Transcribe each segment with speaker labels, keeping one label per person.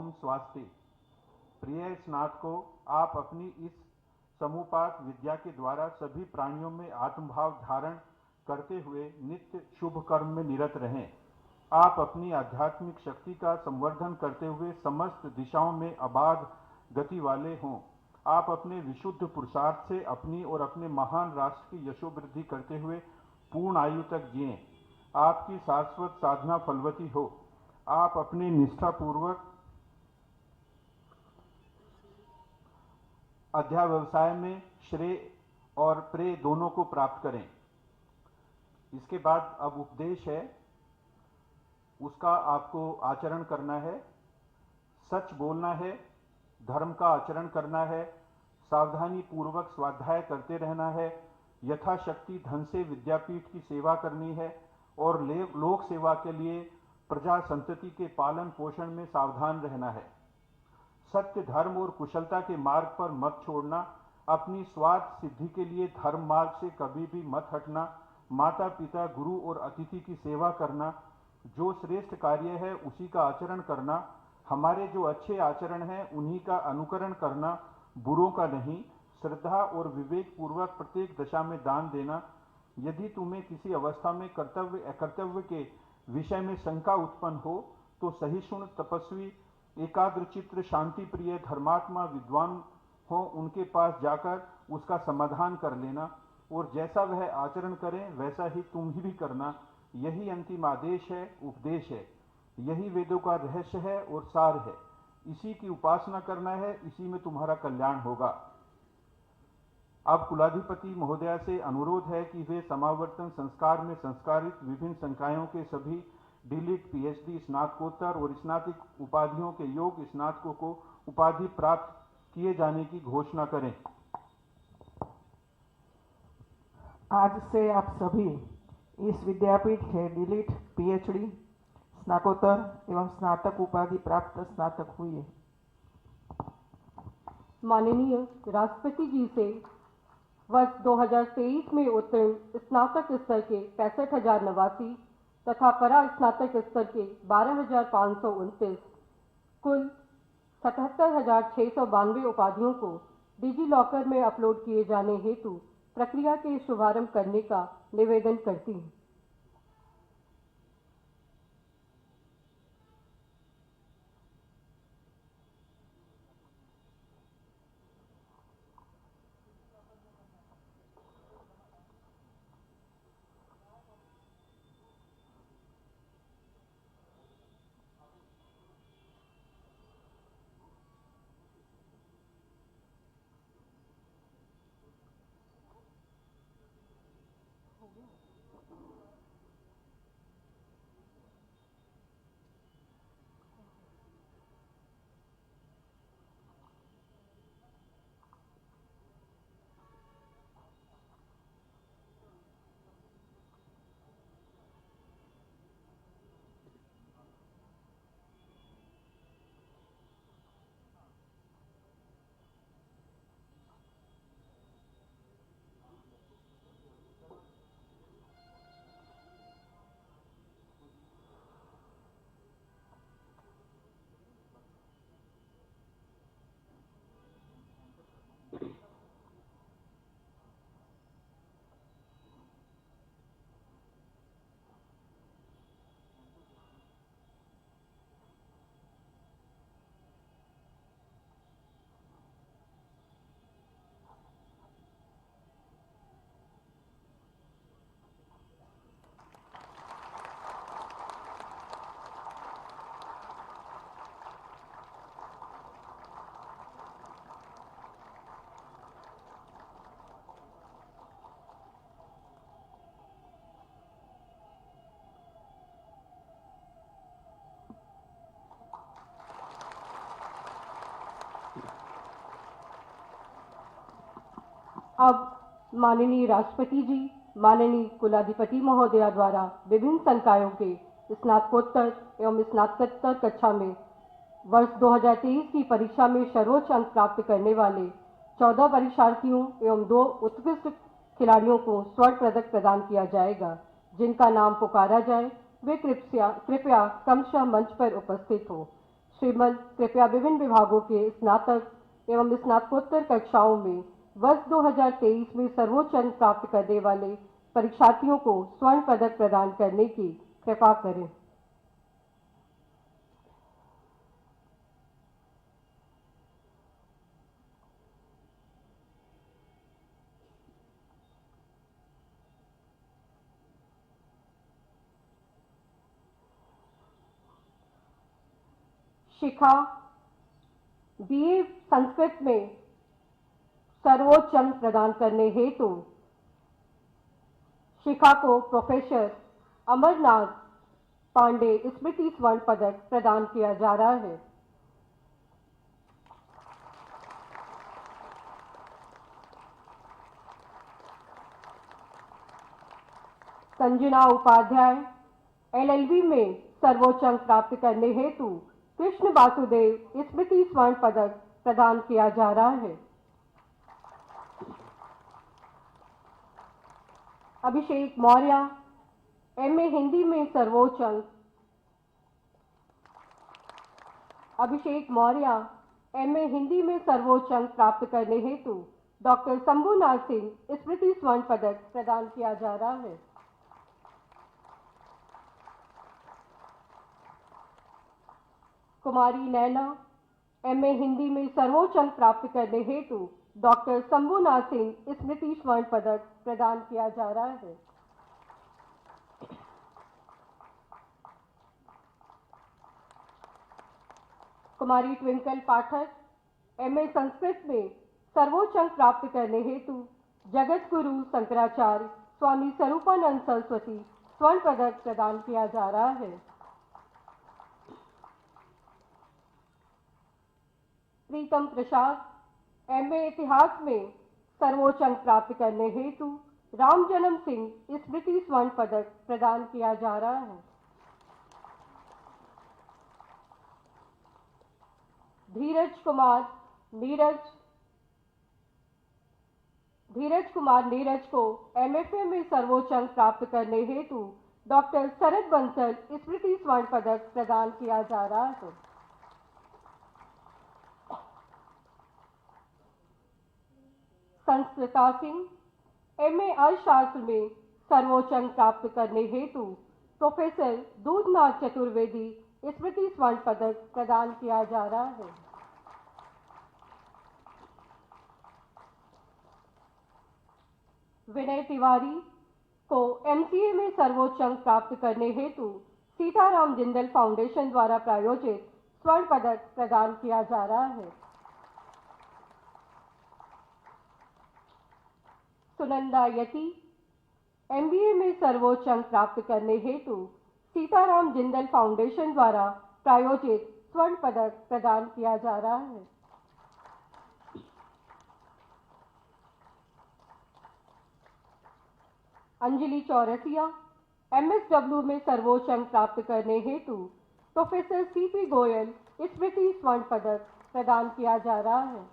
Speaker 1: ओम स्वास्ति। प्रिय स्नातकों, आप अपनी इस समुपात विद्या के द्वारा सभी प्राणियों में आत्मभाव धारण करते हुए नित्य शुभ कर्म में निरत रहें। आप अपनी आध्यात्मिक शक्ति का संवर्धन करते हुए समस्त दिशाओं में अबाध गति वाले हों। आप अपने विशुद्ध पुरुषार्थ से अपनी और अपने महान राष्ट्र की यशोवृद्धि करते हुए पूर्ण आयु तक जिएं। आपकी शाश्वत साधना फलवती हो। आप अपने निष्ठापूर्वक अध्यावसाय में श्रेय और प्रेय दोनों को प्राप्त करें। इसके बाद अब उपदेश है, उसका आपको आचरण करना है। सच बोलना है, धर्म का आचरण करना है, सावधानी पूर्वक स्वाध्याय करते रहना है, यथाशक्ति धन से विद्यापीठ की सेवा करनी है और लोक सेवा के लिए प्रजा संतति के पालन पोषण में सावधान रहना है। सत्य, धर्म और कुशलता के मार्ग पर मत छोड़ना। अपनी स्वार्थ सिद्धि के लिए धर्म मार्ग से कभी भी मत हटना। माता पिता, गुरु और अतिथि की सेवा करना। जो श्रेष्ठ कार्य है उसी का आचरण करना। हमारे जो अच्छे आचरण हैं उन्हीं का अनुकरण करना, बुरों का नहीं। श्रद्धा और विवेक पूर्वक प्रत्येक दशा में दान देना। यदि तुम्हें किसी अवस्था में कर्तव्य अकर्तव्य के विषय में शंका उत्पन्न हो तो सहिष्णु, तपस्वी, एकाग्रचित्त, शांति प्रिय, धर्मात्मा विद्वान हो उनके पास जाकर उसका समाधान कर लेना और जैसा वह आचरण करें वैसा ही तुम भी करना। यही अंतिम आदेश है, उपदेश है। यही वेदों का रहस्य है और सार है। इसी की उपासना करना है, इसी में तुम्हारा कल्याण होगा। अब कुलाधिपति महोदया से अनुरोध है कि वे समावर्तन संस्कार में संस्कारित विभिन्न संकायों के सभी डीलिट, पीएचडी, स्नातकोत्तर और स्नातक उपाधियों के योग्य स्नातकों को उपाधि प्राप्त किए जाने की घोषणा करें।
Speaker 2: आज से आप सभी इस विद्यापीठ के डीलिट, पीएचडी, स्नातकोत्तर एवं स्नातक उपाधि प्राप्त स्नातक हुए।
Speaker 3: माननीय राष्ट्रपति जी से वर्ष 2023 में उत्तीर्ण स्नातक स्तर के 65,089 तथा परा स्नातक स्तर के 12,529 कुल 77,692 उपाधियों को डिजी लॉकर में अपलोड किए जाने हेतु प्रक्रिया के शुभारंभ करने का निवेदन करती हूँ। अब माननीय राष्ट्रपति जी, माननीय कुलाधिपति महोदया द्वारा विभिन्न संकायों के स्नातकोत्तर एवं स्नातकोत्तर कक्षा में वर्ष 2023 की परीक्षा में सर्वोच्च अंक प्राप्त करने वाले 14 परीक्षार्थियों एवं 2 उत्कृष्ट खिलाड़ियों को स्वर्ण पदक प्रदान किया जाएगा। जिनका नाम पुकारा जाए वे कृपया क्रमशः मंच पर उपस्थित हो। श्रीमद कृपया विभिन्न विभागों के स्नातक एवं स्नातकोत्तर कक्षाओं में वर्ष 2023 में सर्वोच्च अंक प्राप्त करने वाले परीक्षार्थियों को स्वर्ण पदक प्रदान करने की कृपा करें। शिखा बीए संस्कृत में सर्वोच्च अंक प्रदान करने हेतु शिखा को प्रोफेसर अमरनाथ पांडे स्मृति स्वर्ण पदक प्रदान किया जा रहा है। संजना उपाध्याय एलएलबी में सर्वोच्च अंक प्राप्त करने हेतु कृष्ण वासुदेव स्मृति स्वर्ण पदक प्रदान किया जा रहा है। अभिषेक मौर्य एमए हिंदी में सर्वोच्च अंक अभिषेक मौर्य एमए हिंदी में सर्वोच्च अंक प्राप्त करने हेतु डॉक्टर शंभुनाथ सिंह स्मृति स्वर्ण पदक प्रदान किया जा रहा है। कुमारी नैना एमए हिंदी में सर्वोच्च अंक प्राप्त करने हेतु डॉक्टर शंभुनाथ सिंह स्मृति स्वर्ण पदक प्रदान किया जा रहा है। कुमारी ट्विंकल पाठक एमए संस्कृत में सर्वोच्च अंक प्राप्त करने हेतु जगत गुरु शंकराचार्य स्वामी स्वरूपानंद सरस्वती स्वर्ण पदक प्रदान किया जा रहा है। प्रीतम प्रसाद एमए इतिहास में सर्वोच्च अंक प्राप्त करने हेतु राम जन्म सिंह स्मृति स्वर्ण पदक प्रदान किया जा रहा है। धीरज कुमार नीरज को एमएफए में सर्वोच्च अंक प्राप्त करने हेतु डॉक्टर शरद बंसल स्मृति स्वर्ण पदक प्रदान किया जा रहा है। संस्कृता सिंह एमए अर्थशास्त्र में सर्वोच्च अंक प्राप्त करने हेतु प्रोफेसर दूधनाथ चतुर्वेदी स्मृति स्वर्ण पदक प्रदान किया जा रहा है। विनय तिवारी को एमसीए में सर्वोच्च अंक प्राप्त करने हेतु सीताराम जिंदल फाउंडेशन द्वारा प्रायोजित स्वर्ण पदक प्रदान किया जा रहा है। सुनंदा यति एमबीए में सर्वोच्च अंक प्राप्त करने हेतु सीताराम जिंदल फाउंडेशन द्वारा प्रायोजित स्वर्ण पदक प्रदान किया जा रहा है। अंजलि चौरसिया एमएसडब्ल्यू में सर्वोच्च अंक प्राप्त करने हेतु प्रोफेसर सीपी गोयल स्मृति स्वर्ण पदक प्रदान किया जा रहा है।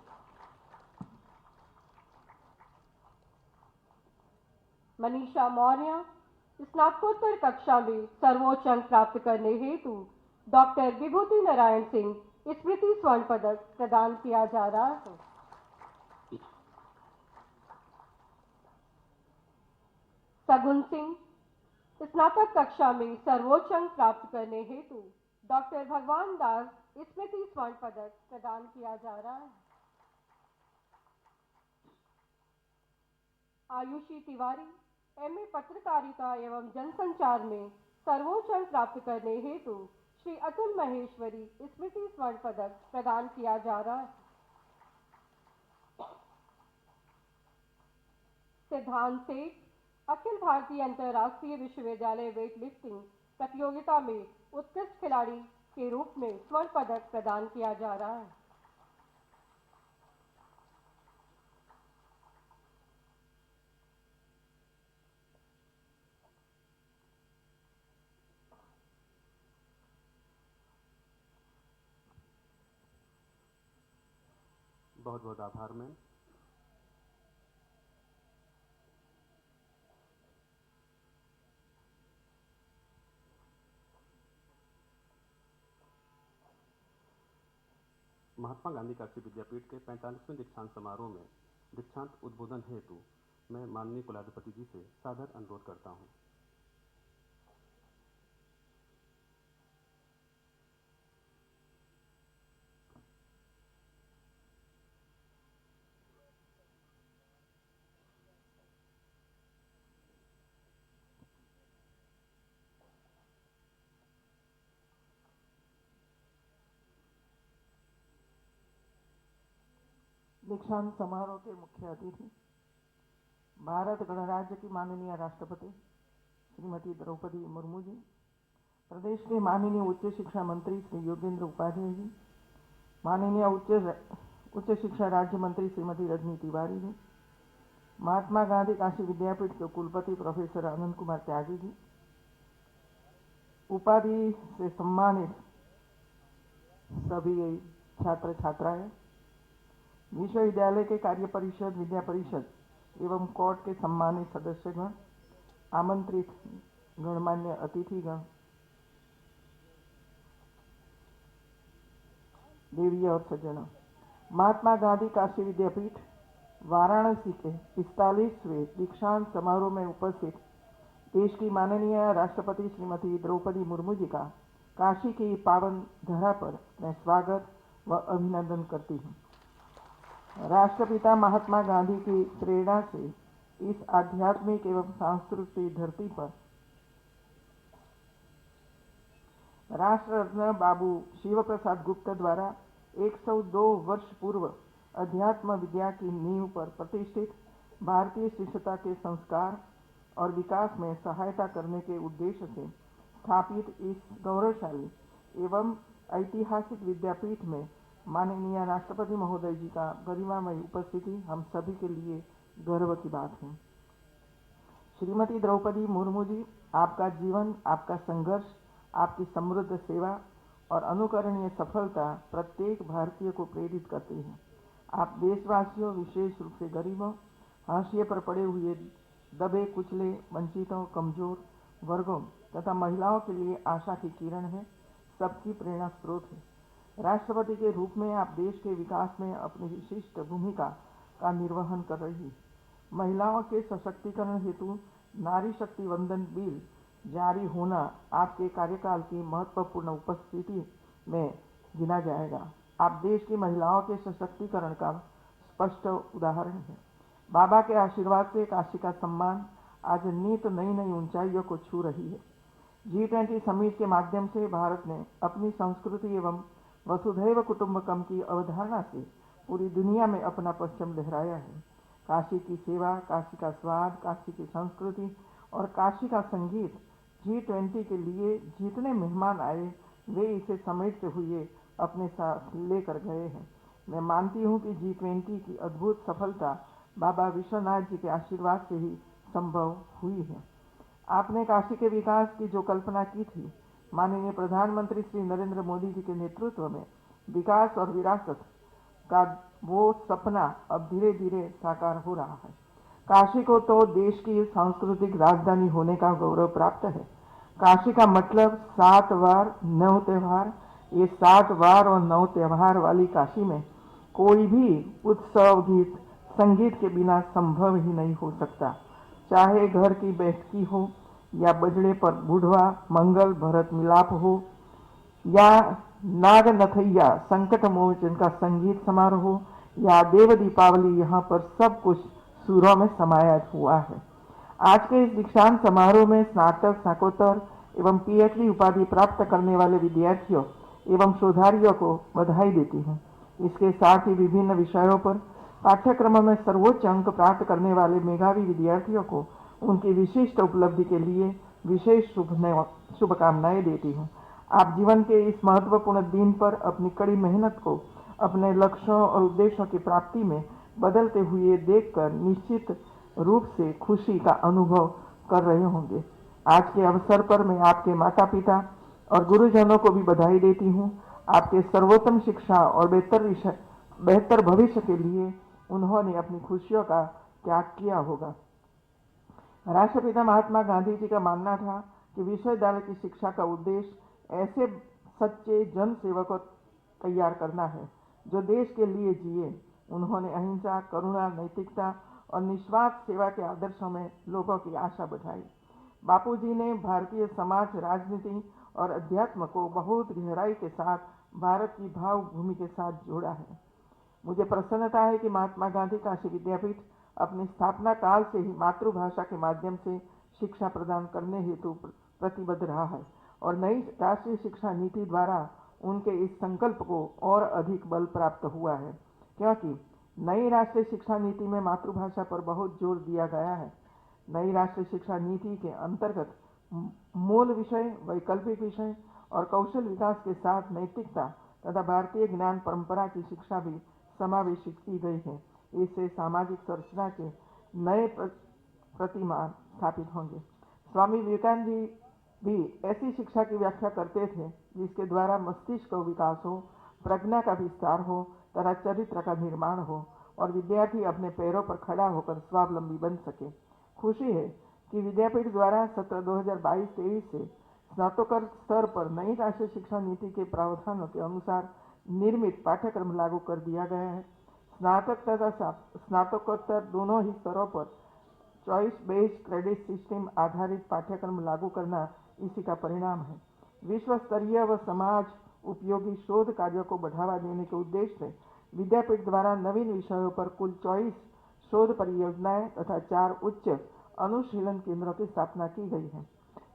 Speaker 3: मनीषा मौर्य स्नातकोत्तर कक्षा में सर्वोच्च अंक प्राप्त करने हेतु डॉक्टर विभूति नारायण सिंह स्मृति स्वर्ण पदक प्रदान किया जा रहा है। सगुन सिंह स्नातक कक्षा में सर्वोच्च अंक प्राप्त करने हेतु डॉक्टर भगवान दास स्मृति स्वर्ण पदक प्रदान किया जा रहा है। आयुषी तिवारी एमए पत्रकारिता एवं जनसंचार में सर्वोच्च अंक प्राप्त करने हेतु श्री अतुल महेश्वरी स्मृति स्वर्ण पदक प्रदान किया जा रहा है। सिद्धांत सेठ अखिल भारतीय अंतर्राष्ट्रीय विश्वविद्यालय वेट लिफ्टिंग प्रतियोगिता में उत्कृष्ट खिलाड़ी के रूप में स्वर्ण पदक प्रदान किया जा रहा है।
Speaker 1: बहुत बहुत आभार मैम।
Speaker 4: महात्मा गांधी काशी विद्यापीठ के 45वें दीक्षांत समारोह में दीक्षांत उद्बोधन हेतु मैं माननीय कुलाधिपति जी से सादर अनुरोध करता हूं।
Speaker 2: दीक्षांत समारोह के मुख्य अतिथि भारत गणराज्य की माननीय राष्ट्रपति श्रीमती द्रौपदी मुर्मू जी, प्रदेश के माननीय उच्च शिक्षा मंत्री श्री योगेंद्र उपाध्याय जी, माननीय उच्च शिक्षा राज्य मंत्री श्रीमती रजनी तिवारी जी, महात्मा गांधी काशी विद्यापीठ के कुलपति प्रोफेसर आनंद कुमार त्यागी जी, उपाधि से सम्मानित सभी छात्र छात्राएं, विश्वविद्यालय के कार्य परिषद, विद्या परिषद एवं कोर्ट के सम्मानित सदस्यगण, आमंत्रित गणमान्य अतिथिगण, देवी और सज्जनों, महात्मा गांधी काशी विद्यापीठ वाराणसी के 45वें दीक्षांत समारोह में उपस्थित देश की माननीय राष्ट्रपति श्रीमती द्रौपदी मुर्मू जी का काशी की पावन धरा पर मैं स्वागत व अभिनंदन करती हूँ। राष्ट्रपिता महात्मा गांधी की प्रेरणा से इस आध्यात्मिक एवं सांस्कृतिक धरती पर राष्ट्र रत्न बाबू शिव प्रसाद गुप्त द्वारा 102 वर्ष पूर्व अध्यात्म विद्या की नींव पर प्रतिष्ठित भारतीय शिष्यता के संस्कार और विकास में सहायता करने के उद्देश्य से स्थापित इस गौरवशाली एवं ऐतिहासिक विद्यापीठ में माननीय राष्ट्रपति महोदय जी का गरिमामय उपस्थिति हम सभी के लिए गर्व की बात है। श्रीमती द्रौपदी मुर्मू जी, आपका जीवन, आपका संघर्ष, आपकी समृद्ध सेवा और अनुकरणीय सफलता प्रत्येक भारतीय को प्रेरित करती है। आप देशवासियों, विशेष रूप से गरीबों, हाशिए पर पड़े हुए, दबे कुचले, वंचितों, कमजोर वर्गों तथा महिलाओं के लिए आशा की किरण है, सबकी प्रेरणा स्रोत है। राष्ट्रपति के रूप में आप देश के विकास में अपनी विशिष्ट भूमिका का निर्वहन कर रही। महिलाओं के सशक्तिकरण हेतु नारी शक्ति वंदन बिल जारी होना आपके कार्यकाल की महत्वपूर्ण उपस्थिति में गिना जाएगा। आप देश की महिलाओं के सशक्तिकरण का स्पष्ट उदाहरण है। बाबा के आशीर्वाद से काशी का सम्मान आज नित नई नई ऊंचाइयों को छू रही है। G20 समिट के माध्यम से भारत ने अपनी संस्कृति एवं वसुधैव कुटुंबकम की अवधारणा से पूरी दुनिया में अपना परचम लहराया है। काशी की सेवा, काशी का स्वाद, काशी की संस्कृति और काशी का संगीत G20 के लिए जितने मेहमान आए वे इसे समेटते हुए अपने साथ लेकर गए हैं। मैं मानती हूं कि G20 की अद्भुत सफलता बाबा विश्वनाथ जी के आशीर्वाद से ही संभव हुई है। आपने काशी के विकास की जो कल्पना की थी, माननीय प्रधानमंत्री श्री नरेंद्र मोदी जी के नेतृत्व में विकास और विरासत का वो सपना अब धीरे धीरे साकार हो रहा है। काशी को तो देश की सांस्कृतिक राजधानी होने का गौरव प्राप्त है। काशी का मतलब 7 वार 9 त्योहार। ये 7 वार और 9 त्योहार वाली काशी में कोई भी उत्सव, गीत, संगीत के बिना संभव ही नहीं हो सकता। चाहे घर की बैठकी हो या बजड़े पर बुढ़वा मंगल भरत मिलाप हो या नाग नथैया संकट मोचन का संगीत समारोह हो या देव दीपावली, यहाँ पर सब कुछ सुरों में समाया हुआ है। आज के इस दीक्षांत समारोह में स्नातक, स्नातकोत्तर एवं PhD उपाधि प्राप्त करने वाले विद्यार्थियों एवं शोधार्थियों को बधाई देती हूँ। इसके साथ ही विभिन्न विषयों पर पाठ्यक्रम में सर्वोच्च अंक प्राप्त करने वाले मेधावी विद्यार्थियों को उनकी विशिष्ट उपलब्धि के लिए विशेष शुभकामनाएं देती हूँ। आप जीवन के इस महत्वपूर्ण दिन पर अपनी कड़ी मेहनत को अपने लक्ष्यों और उद्देश्यों की प्राप्ति में बदलते हुए देखकर निश्चित रूप से खुशी का अनुभव कर रहे होंगे। आज के अवसर पर मैं आपके माता पिता और गुरुजनों को भी बधाई देती हूँ। आपके सर्वोत्तम शिक्षा और बेहतर भविष्य के लिए उन्होंने अपनी खुशियों का त्याग किया होगा। राष्ट्रपिता महात्मा गांधी जी का मानना था कि विश्वविद्यालय की शिक्षा का उद्देश्य ऐसे सच्चे जन सेवकों तैयार करना है जो देश के लिए जिए। उन्होंने अहिंसा, करुणा, नैतिकता और निस्वार्थ सेवा के आदर्शों में लोगों की आशा बढ़ाई। बापूजी ने भारतीय समाज, राजनीति और अध्यात्म को बहुत गहराई के साथ भारत की भावभूमि के साथ जोड़ा है। मुझे प्रसन्नता है कि महात्मा गांधी काशी विद्यापीठ अपनी स्थापना काल से ही मातृभाषा के माध्यम से शिक्षा प्रदान करने हेतु प्रतिबद्ध रहा है और नई राष्ट्रीय शिक्षा नीति द्वारा उनके इस संकल्प को और अधिक बल प्राप्त हुआ है, क्योंकि नई राष्ट्रीय शिक्षा नीति में मातृभाषा पर बहुत जोर दिया गया है। नई राष्ट्रीय शिक्षा नीति के अंतर्गत मूल विषय, वैकल्पिक विषय और कौशल विकास के साथ नैतिकता तथा भारतीय ज्ञान परंपरा की शिक्षा भी समावेशित की गई है। इससे सामाजिक संरचना के नए प्रतिमान स्थापित होंगे। स्वामी विवेकानंद जी भी ऐसी शिक्षा की व्याख्या करते थे जिसके द्वारा मस्तिष्क का विकास हो, प्रज्ञा का विस्तार हो तथा चरित्र का निर्माण हो और विद्यार्थी अपने पैरों पर खड़ा होकर स्वावलंबी बन सके। खुशी है कि विद्यापीठ द्वारा सत्र 2022-23 से स्नातकोत्तर स्तर पर नई राष्ट्रीय शिक्षा नीति के प्रावधानों के अनुसार निर्मित पाठ्यक्रम लागू कर दिया गया है। स्नातक तथा स्नातकोत्तर दोनों ही स्तरों पर चॉइस बेस्ड क्रेडिट सिस्टम आधारित पाठ्यक्रम लागू करना इसी का परिणाम है। विश्व स्तरीय व समाज उपयोगी शोध कार्यों को बढ़ावा देने के उद्देश्य से विद्यापीठ द्वारा नवीन विषयों पर कुल 24 शोध परियोजनाएं तथा 4 उच्च अनुशीलन केंद्रों की स्थापना की गई है।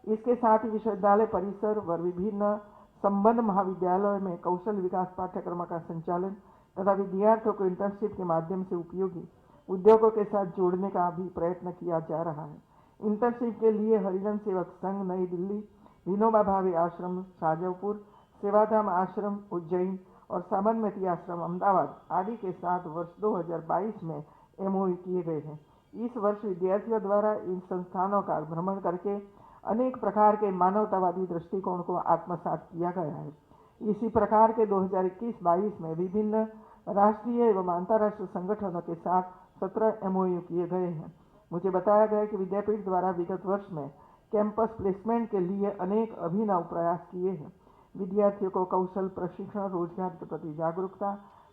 Speaker 2: इसके साथ ही विश्वविद्यालय परिसर व विभिन्न संबद्ध महाविद्यालयों में कौशल विकास पाठ्यक्रमों का संचालन तथा विद्यार्थियों को इंटर्नशिप के माध्यम से उपयोगी उद्योगों के साथ जोड़ने का भी प्रयत्न किया जा रहा है। इंटर्नशिप के लिए हरिजन सेवक संघ नई दिल्ली, विनोबा भावे आश्रम शाहजहाँपुर, सेवाधाम आश्रम उज्जैन और साबरमती आश्रम अहमदाबाद आदि के साथ वर्ष 2022 में एमओयू किए गए हैं। इस वर्ष विद्यार्थियों द्वारा इन संस्थानों का भ्रमण करके अनेक प्रकार के मानवतावादी दृष्टिकोण को आत्मसात किया गया है। इसी प्रकार के 2021-22 में विभिन्न राष्ट्रीय एवं अंतर्राष्ट्रीय संगठनों के साथ 17 एमओयू किए गए हैं। मुझे बताया गया कि विद्यापीठ द्वारा विगत वर्ष में कैंपस प्लेसमेंट के लिए अनेक अभिनव प्रयास किए हैं। विद्यार्थियों को कौशल प्रशिक्षण, रोजगार के प्रति जागरूकता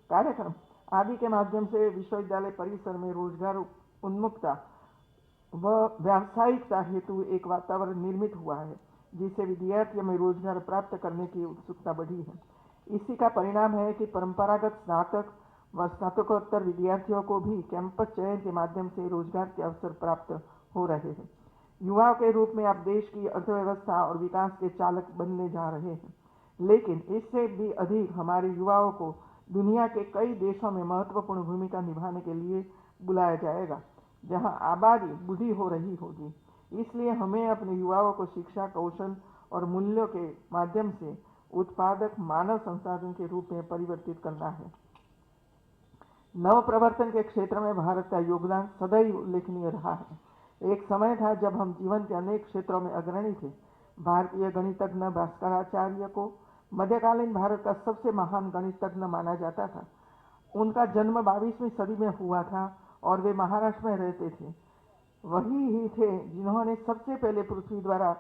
Speaker 2: कार्यक्रम आदि के माध्यम से विश्वविद्यालय परिसर में रोजगार उन्मुखता व व्यावसायिकता हेतु एक वातावरण निर्मित हुआ है, जिससे विद्यार्थियों में रोजगार प्राप्त करने की उत्सुकता बढ़ी है। इसी का परिणाम है कि परंपरागत स्नातक व स्नातकोत्तर विद्यार्थियों को भी कैंपस चयन के माध्यम से रोजगार के अवसर प्राप्त हो रहे हैं। युवाओं के रूप में आप देश की अर्थव्यवस्था और विकास के चालक बनने जा रहे हैं, लेकिन इससे भी अधिक हमारे युवाओं को दुनिया के कई देशों में महत्वपूर्ण भूमिका निभाने के लिए बुलाया जाएगा, जहां आबादी बूढ़ी हो रही होगी। इसलिए हमें अपने युवाओं को शिक्षा, कौशल और मूल्यों के माध्यम से उत्पादक मानव संसाधन के रूप में परिवर्तित करना है। नव प्रवर्तन के क्षेत्र में भारत का योगदान सदैव उल्लेखनीय रहा है। एक समय था जब हम जीवन के अनेक क्षेत्रों में अग्रणी थे। भारतीय गणितज्ञ भास्कराचार्य को मध्यकालीन भारत का सबसे महान गणितज्ञ माना जाता था। उनका जन्म 22वीं सदी में हुआ था और वे महाराष्ट्र में रहते थे। वही ही थे जिन्होंने सबसे पहले पृथ्वी द्वारा